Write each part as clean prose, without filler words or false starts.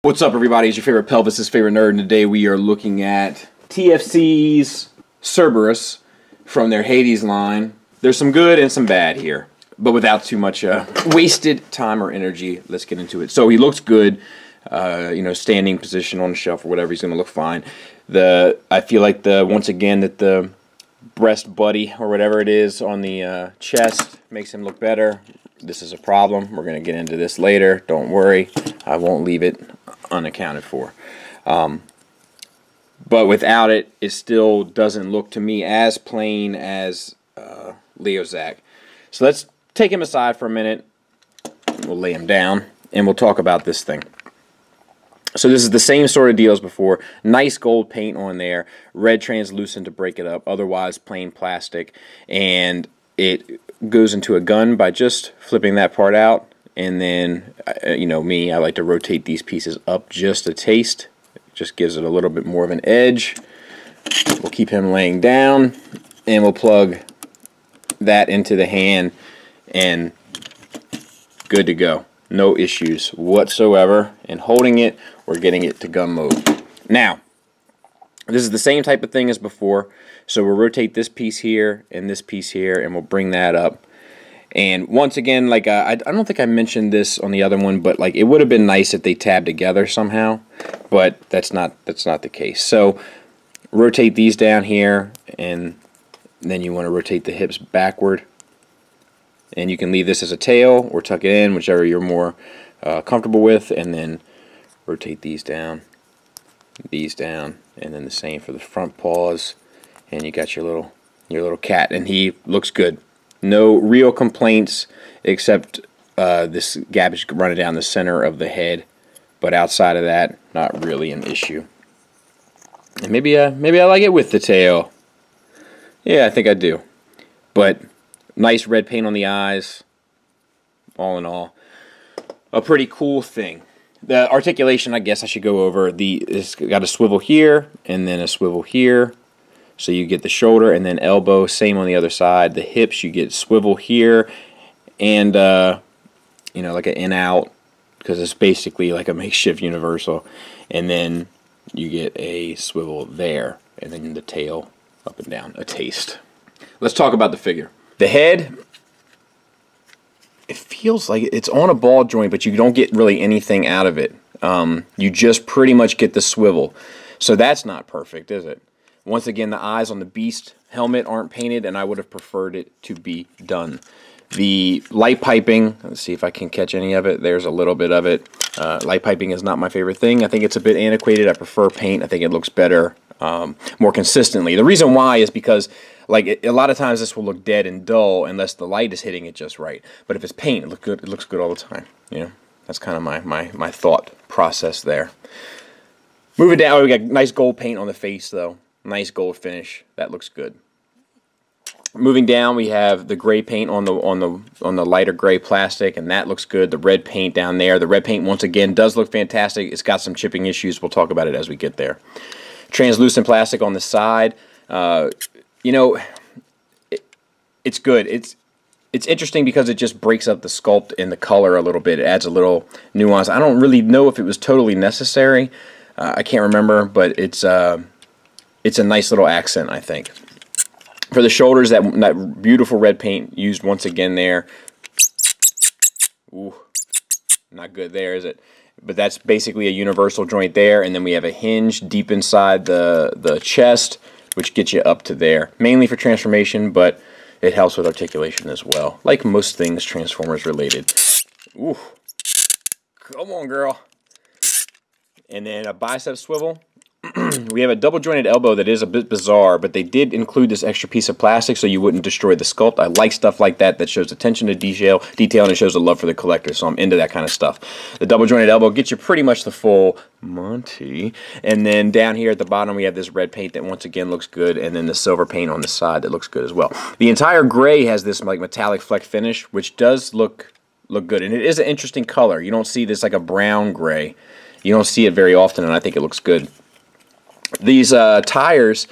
What's up, everybody? It's your favorite pelvis's favorite nerd, and today we are looking at TFC's Cerberus from their Hades line. There's some good and some bad here, but without too much wasted time or energy, let's get into it. So he looks good, you know, standing position on the shelf or whatever, he's going to look fine. I feel like once again that the breast buddy or whatever it is on the chest makes him look better. This is a problem. We're going to get into this later. Don't worry. I won't leave it unaccounted for. But without it, it still doesn't look to me as plain as Leozak. So let's take him aside for a minute. We'll lay him down and we'll talk about this thing. So this is the same sort of deal as before. Nice gold paint on there. Red translucent to break it up. Otherwise plain plastic. And it goes into a gun by just flipping that part out. And then, you know me, I like to rotate these pieces up just a taste. It just gives it a little bit more of an edge. We'll keep him laying down. And we'll plug that into the hand. And good to go. No issues whatsoever. And holding it, we're getting it to gun mode. Now, this is the same type of thing as before. So we'll rotate this piece here and this piece here, and we'll bring that up. And once again, like I don't think I mentioned this on the other one, but like it would have been nice if they tabbed together somehow, but that's not the case. So rotate these down here, and then you want to rotate the hips backward. And you can leave this as a tail or tuck it in, whichever you're more comfortable with, and then rotate these down, and then the same for the front paws. And you got your little cat, and he looks good. No real complaints except this gappage running down the center of the head, but outside of that, not really an issue. And maybe I like it with the tail. Yeah, I think I do. But nice red paint on the eyes. All in all, a pretty cool thing. The articulation, I guess I should go over. It's got a swivel here and then a swivel here. So you get the shoulder and then elbow, same on the other side. The hips, you get swivel here and, you know, like an in-out, because it's basically like a makeshift universal. And then you get a swivel there, and then the tail up and down, a taste. Let's talk about the figure. The head, it feels like it's on a ball joint, but you don't get really anything out of it. You just pretty much get the swivel. So that's not perfect, is it? Once again, the eyes on the Beast helmet aren't painted, and I would have preferred it to be done. The light piping, let's see if I can catch any of it. There's a little bit of it. Light piping is not my favorite thing. I think it's a bit antiquated. I prefer paint. I think it looks better more consistently. The reason why is because like a lot of times this will look dead and dull unless the light is hitting it just right. But if it's paint, it looks good all the time. You know, that's kind of my thought process there. Moving down, we got nice gold paint on the face though. Nice gold finish. That looks good. Moving down, we have the gray paint on the lighter gray plastic, and that looks good. The red paint down there. The red paint once again does look fantastic. It's got some chipping issues. We'll talk about it as we get there. Translucent plastic on the side. You know, it's good. It's interesting because it just breaks up the sculpt and the color a little bit. It adds a little nuance. I don't really know if it was totally necessary. I can't remember, but it's a nice little accent, I think. For the shoulders, that beautiful red paint used once again there. Ooh, not good there, is it? But that's basically a universal joint there, and then we have a hinge deep inside the chest, which gets you up to there. Mainly for transformation, but it helps with articulation as well. Like most things Transformers related. Ooh, come on, girl. And then a bicep swivel. We have a double jointed elbow that is a bit bizarre, but they did include this extra piece of plastic so you wouldn't destroy the sculpt. I like stuff like that shows attention to detail, and it shows a love for the collector, so I'm into that kind of stuff. The double jointed elbow gets you pretty much the full Monty, and then down here at the bottom we have this red paint that once again looks good, and then the silver paint on the side that looks good as well. The entire gray has this like metallic fleck finish, which does look good, and it is an interesting color. You don't see this like a brown gray. You don't see it very often, and I think it looks good. These tires,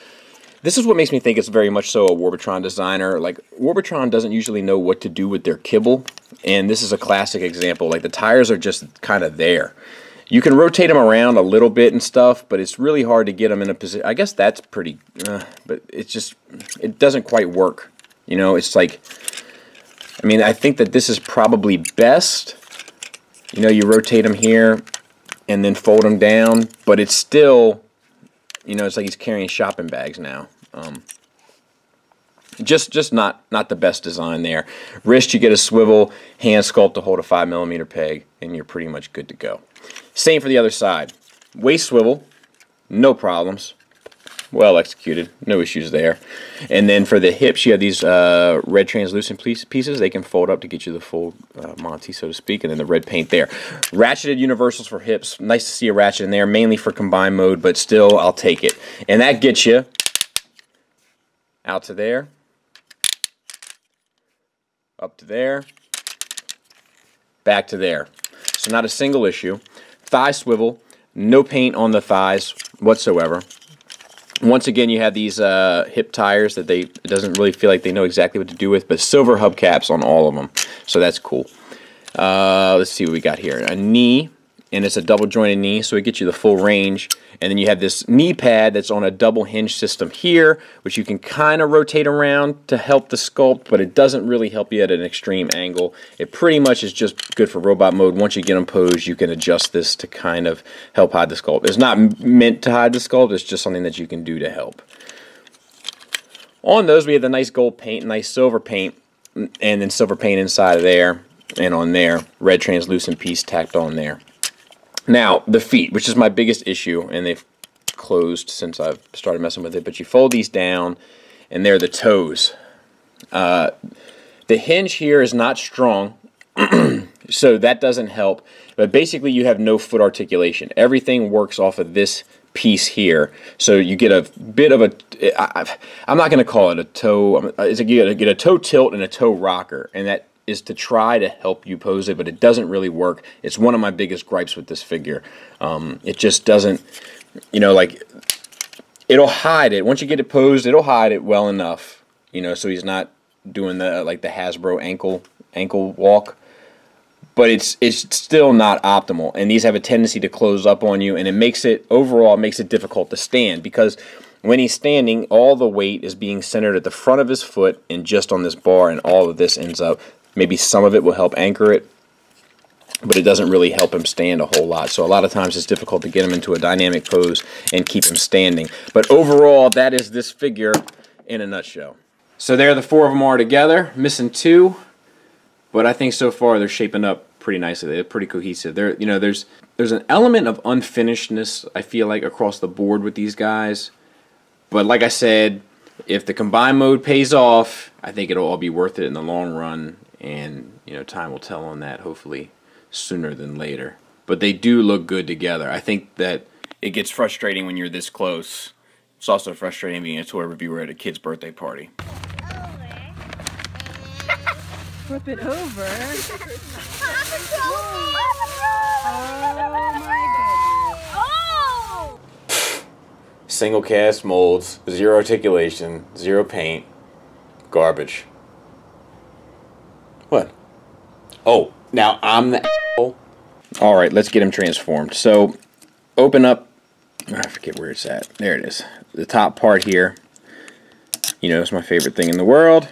this is what makes me think it's very much so a Warbotron designer. Like, Warbotron doesn't usually know what to do with their kibble, and this is a classic example. Like, the tires are just kind of there. You can rotate them around a little bit and stuff, but it's really hard to get them in a position. I guess that's pretty, but it's just, it doesn't quite work. You know, it's like, I mean, I think that this is probably best. You know, you rotate them here and then fold them down, but it's still, you know, it's like he's carrying shopping bags now. Just not the best design there. Wrist, you get a swivel, hand sculpt to hold a 5mm peg, and you're pretty much good to go. Same for the other side. Waist swivel, no problems. Well executed, no issues there. And then for the hips, you have these red translucent pieces. They can fold up to get you the full Monty, so to speak, and then the red paint there. Ratcheted universals for hips. Nice to see a ratchet in there, mainly for combined mode, but still, I'll take it. And that gets you out to there, up to there, back to there. So not a single issue. Thigh swivel, no paint on the thighs whatsoever. Once again, you have these hip tires that it doesn't really feel like they know exactly what to do with, but silver hubcaps on all of them, so that's cool. Let's see what we got here. A knee, and it's a double jointed knee, so it gets you the full range. And then you have this knee pad that's on a double hinge system here, which you can kind of rotate around to help the sculpt, but it doesn't really help you at an extreme angle. It pretty much is just good for robot mode. Once you get them posed, you can adjust this to kind of help hide the sculpt. It's not meant to hide the sculpt, it's just something that you can do to help. On those, we have the nice gold paint, nice silver paint, and then silver paint inside of there and on there. Red translucent piece tacked on there. Now, the feet, which is my biggest issue, and they've closed since I've started messing with it, but you fold these down, and they're the toes. The hinge here is not strong, so that doesn't help, but basically you have no foot articulation. Everything works off of this piece here, so you get a bit of a, I'm not going to call it a toe, it's like you get a toe tilt and a toe rocker, and that is to try to help you pose it, but it doesn't really work. It's one of my biggest gripes with this figure. It just doesn't, you know, like, it'll hide it. Once you get it posed, it'll hide it well enough, you know, so he's not doing the, like, the Hasbro ankle walk. But it's still not optimal, and these have a tendency to close up on you, and it makes it, overall, it makes it difficult to stand, because when he's standing, all the weight is being centered at the front of his foot and just on this bar, and all of this ends up, maybe some of it will help anchor it, but it doesn't really help him stand a whole lot. So a lot of times it's difficult to get him into a dynamic pose and keep him standing. But overall, that is this figure in a nutshell. So there the four of them are together, missing two, but I think so far they're shaping up pretty nicely. They're pretty cohesive. You know, there's an element of unfinishedness, I feel like, across the board with these guys. But like I said, if the combined mode pays off, I think it'll all be worth it in the long run. And, you know, time will tell on that, hopefully sooner than later. But they do look good together. I think that it gets frustrating when you're this close. It's also frustrating being a toy reviewer at a kid's birthday party. Flip it over. Oh! Single cast molds, zero articulation, zero paint, garbage. What? Oh, now I'm the asshole. Alright, let's get him transformed. So, open up, I forget where it's at. There it is. The top part here. You know, it's my favorite thing in the world.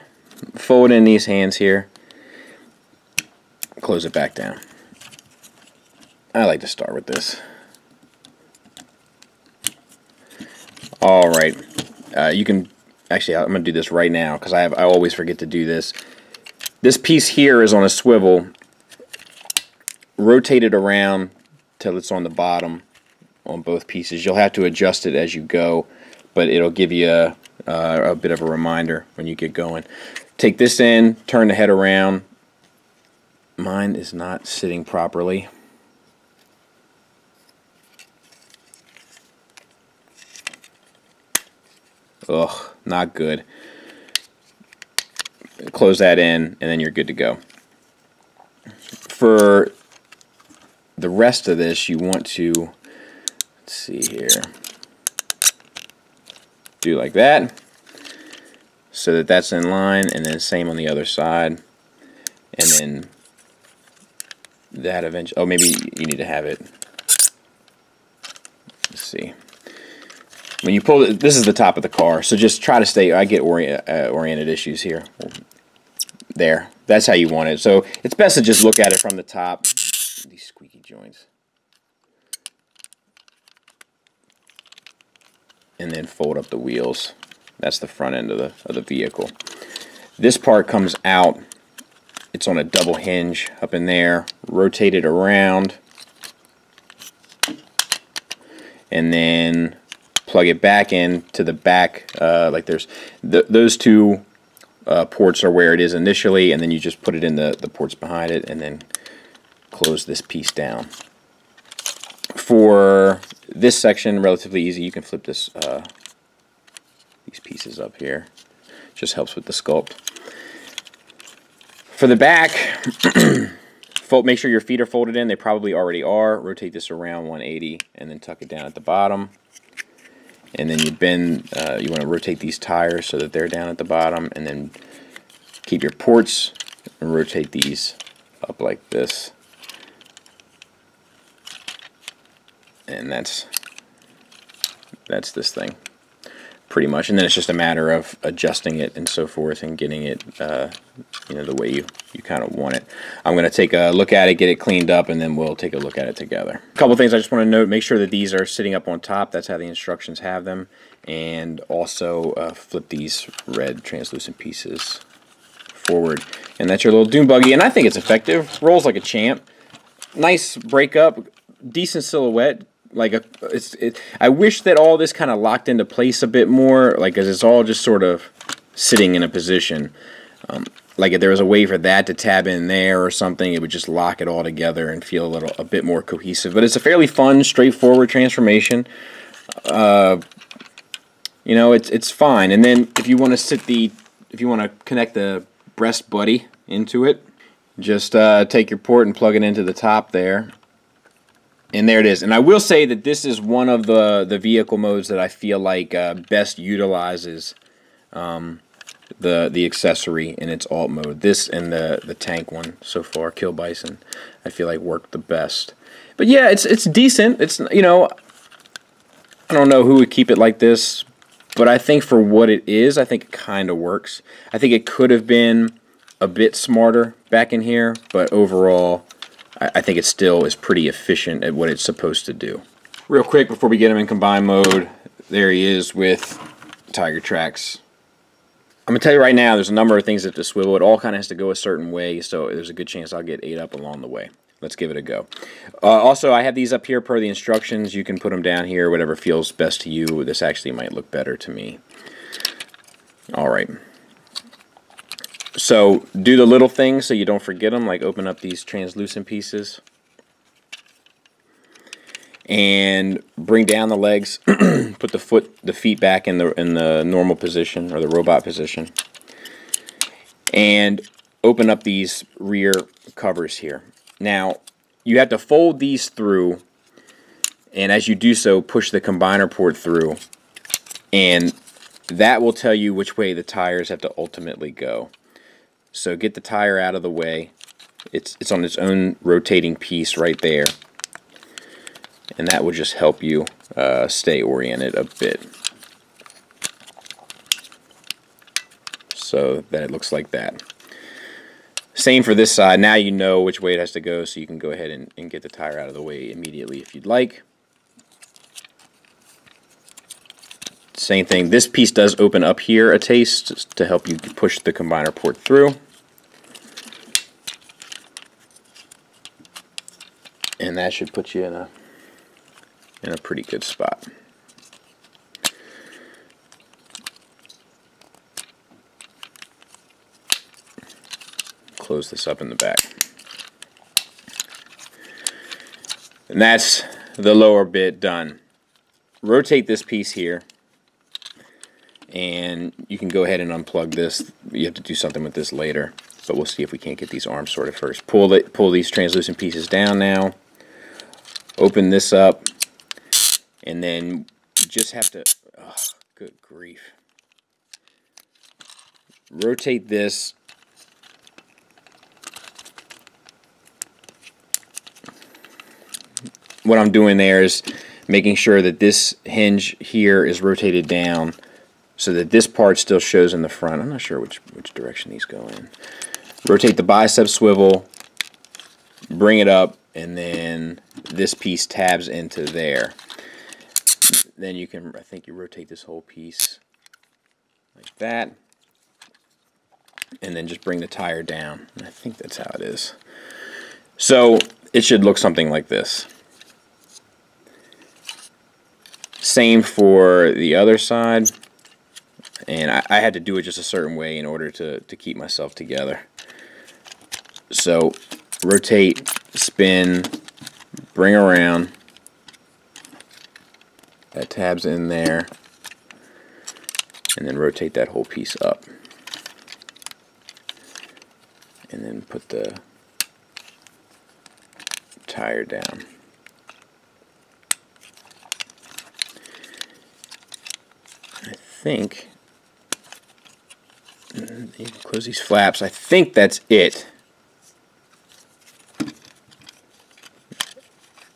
Fold in these hands here. Close it back down. I like to start with this. Alright. You can, actually, I'm going to do this right now because I always forget to do this. This piece here is on a swivel. Rotate it around till it's on the bottom on both pieces. You'll have to adjust it as you go, but it'll give you a bit of a reminder when you get going. Take this in, turn the head around. Mine is not sitting properly. Ugh, not good. Close that in, and then you're good to go. For the rest of this, you want to, let's see here, do like that, so that that's in line, and then same on the other side, and then that eventually, oh, maybe you need to have it see. When you pull it, this is the top of the car, so just try to stay. I get oriented issues here. There, that's how you want it. So it's best to just look at it from the top. These squeaky joints. And then fold up the wheels. That's the front end of the vehicle. This part comes out. It's on a double hinge up in there. Rotate it around. And then plug it back in to the back. Like there's those two ports are where it is initially, and then you just put it in the ports behind it, and then close this piece down. For this section, relatively easy. You can flip this these pieces up here. Just helps with the sculpt. For the back, make sure your feet are folded in. They probably already are. Rotate this around 180 and then tuck it down at the bottom. And then you bend, you want to rotate these tires so that they're down at the bottom, and then keep your ports and rotate these up like this. And that's this thing, pretty much. And then it's just a matter of adjusting it and so forth and getting it, you know, the way you kind of want it. I'm going to take a look at it, get it cleaned up, and then we'll take a look at it together. A couple things I just want to note: make sure that these are sitting up on top. That's how the instructions have them. And also flip these red translucent pieces forward. And that's your little dune buggy. And I think it's effective. Rolls like a champ. Nice breakup. Decent silhouette. Like I wish that all this kind of locked into place a bit more, like, as it's all just sort of sitting in a position. Like if there was a way for that to tab in there or something, it would just lock it all together and feel a bit more cohesive. But it's a fairly fun, straightforward transformation. You know, it's fine. And then if you want to connect the breast buddy into it, just take your port and plug it into the top there. And there it is. And I will say that this is one of the vehicle modes that I feel like best utilizes the accessory in its alt mode. This and the tank one so far, Kill Bison, I feel like worked the best. But yeah, it's decent. It's, you know, I don't know who would keep it like this, but I think for what it is, I think it kind of works. I think it could have been a bit smarter back in here, but overall, I think it still is pretty efficient at what it's supposed to do. Real quick before we get him in combine mode, there he is with Tiger Tracks. I'm going to tell you right now, there's a number of things that have to swivel. It all kind of has to go a certain way, so there's a good chance I'll get ate up along the way. Let's give it a go. Also, I have these up here per the instructions. You can put them down here, whatever feels best to you. This actually might look better to me. All right. So do the little things so you don't forget them, like open up these translucent pieces and bring down the legs. Put the feet back in the normal position, or the robot position, and open up these rear covers here. Now you have to fold these through, and as you do so, push the combiner port through, and that will tell you which way the tires have to ultimately go. So get the tire out of the way. It's on its own rotating piece right there. And that will just help you stay oriented a bit. So that it looks like that. Same for this side. Now you know which way it has to go, so you can go ahead and get the tire out of the way immediately if you'd like. Same thing. This piece does open up here a taste to help you push the combiner port through. And that should put you in a pretty good spot. Close this up in the back. And that's the lower bit done. Rotate this piece here, and you can go ahead and unplug this. You have to do something with this later, but we'll see if we can't get these arms sorted first. Pull these translucent pieces down now. Open this up, and then you just have to, oh, good grief. Rotate this. What I'm doing there is making sure that this hinge here is rotated down so that this part still shows in the front. I'm not sure which direction these go in. Rotate the bicep swivel, bring it up, and then this piece tabs into there. Then you can, I think you rotate this whole piece like that, and then just bring the tire down. And I think that's how it is. So it should look something like this. Same for the other side. And I had to do it just a certain way in order to keep myself together. So rotate, spin, bring around. That tabs in there. And then rotate that whole piece up. And then put the tire down. I think, you can close these flaps, I think that's it.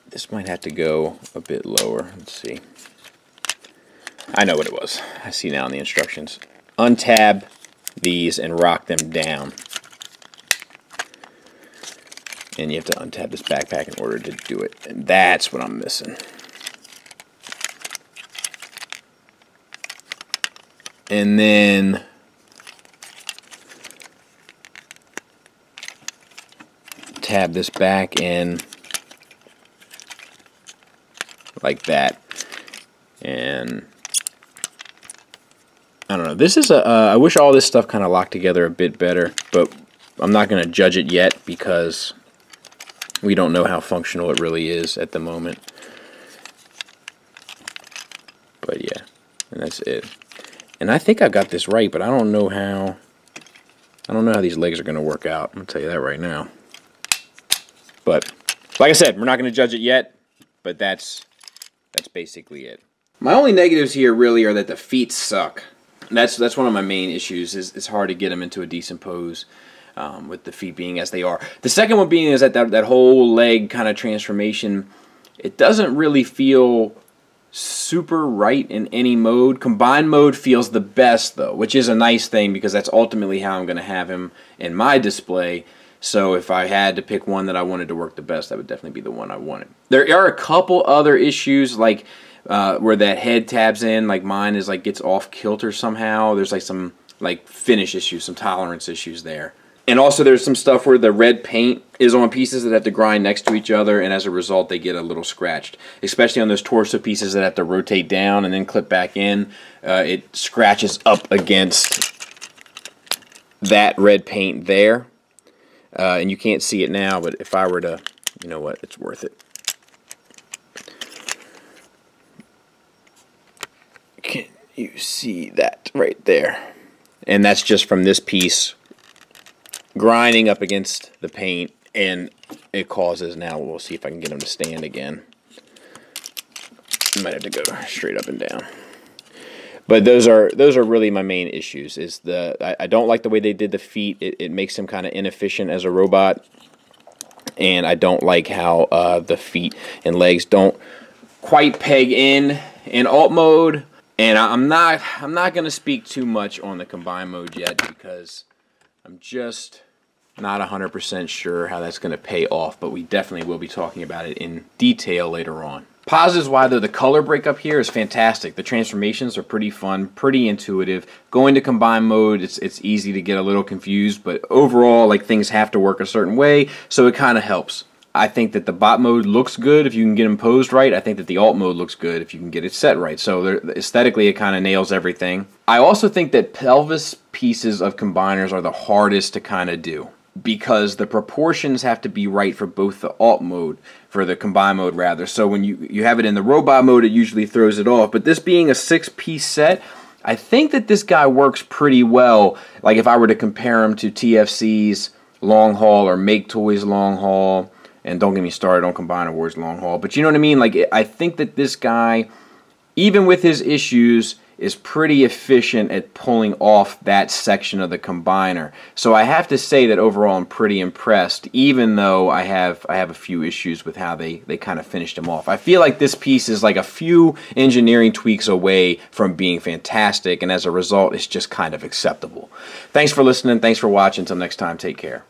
This might have to go a bit lower. Let's see. I know what it was. I see now in the instructions. Untab these and rock them down. And you have to untab this backpack in order to do it. And that's what I'm missing. And then tab this back in like that. And I don't know. This is I wish all this stuff kind of locked together a bit better, but I'm not going to judge it yet because we don't know how functional it really is at the moment. But yeah, and that's it. And I think I got this right, but I don't know how these legs are going to work out. I'm going to tell you that right now. But like I said, we're not going to judge it yet, but that's basically it. My only negatives here really are that the feet suck. And that's one of my main issues. Is it's hard to get them into a decent pose with the feet being as they are. The second one being is that whole leg kind of transformation. It doesn't really feel super right in any mode. Combined mode feels the best though, which is a nice thing because that's ultimately how I'm going to have him in my display. So if I had to pick one that I wanted to work the best, that would definitely be the one I wanted. There are a couple other issues like where that head tabs in, like mine is like gets off kilter somehow. There's like some like finish issues, some tolerance issues there. And also there's some stuff where the red paint is on pieces that have to grind next to each other, and as a result they get a little scratched. Especially on those torso pieces that have to rotate down and then clip back in. It scratches up against that red paint there. And you can't see it now, but if I were to, you know what, it's worth it. Can you see that right there? And that's just from this piece grinding up against the paint, and it causes, now we'll see if I can get them to stand again. I might have to go straight up and down. But those are really my main issues. Is I don't like the way they did the feet. It makes him kind of inefficient as a robot, and I don't like how the feet and legs don't quite peg in alt mode. And I'm not going to speak too much on the combined mode yet because I'm just not 100% sure how that's going to pay off. But we definitely will be talking about it in detail later on. Positives why though, the color breakup here is fantastic. The transformations are pretty fun, pretty intuitive. Going to combined mode, it's easy to get a little confused, but overall, like, things have to work a certain way, so it kind of helps. I think that the bot mode looks good if you can get them posed right. I think that the alt mode looks good if you can get it set right. So aesthetically, it kind of nails everything. I also think that pelvis pieces of combiners are the hardest to kind of do, because the proportions have to be right for both the alt mode, for the combined mode rather. So when you have it in the robot mode, it usually throws it off. But this being a 6-piece set, I think that this guy works pretty well. Like if I were to compare him to TFC's long haul or Make Toys long haul, and don't get me started on Combiner Wars long haul, but you know what I mean? Like, I think that this guy, even with his issues, is pretty efficient at pulling off that section of the combiner. So I have to say that overall I'm pretty impressed, even though I have a few issues with how they kind of finished him off. I feel like this piece is like a few engineering tweaks away from being fantastic, and as a result it's just kind of acceptable. Thanks for listening, thanks for watching, until next time, take care.